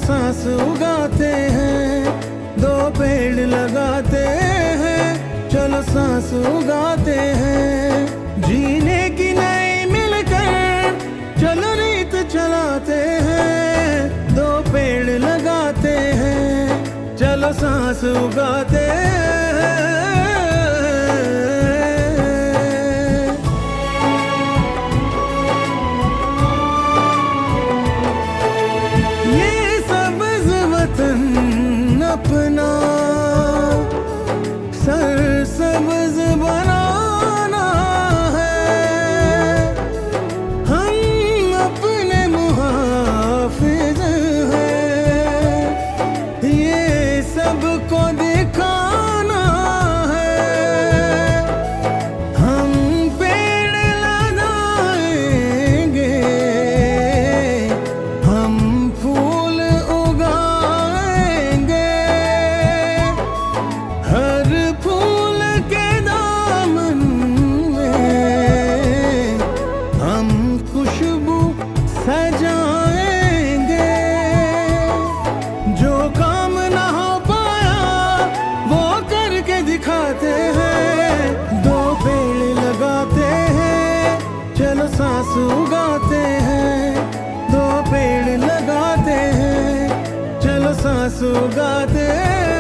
सांस उगाते हैं, दो पेड़ लगाते हैं, चलो सांस उगाते हैं। जीने की नई मिलकर चलो रीत चलाते हैं, दो पेड़ लगाते हैं, चलो सांस उगाते हैं। ये सब्ज़ वतन अपना सरसब्ज़ बनाना है, हम अपने मुहाफ़िज़ हैं, ये सबको दिखाना है। हम पेड़ लगाएंगे, हम फूल उगाएंगे, हर फूल के दामन में हम खुशबू सजाएंगे। जो काम ना हो पाया वो करके दिखाते हैं, दो पेड़ लगाते हैं, चलो सांस उगाते हैं, दो पेड़ लगाते हैं, चलो सांस उगाते हैं।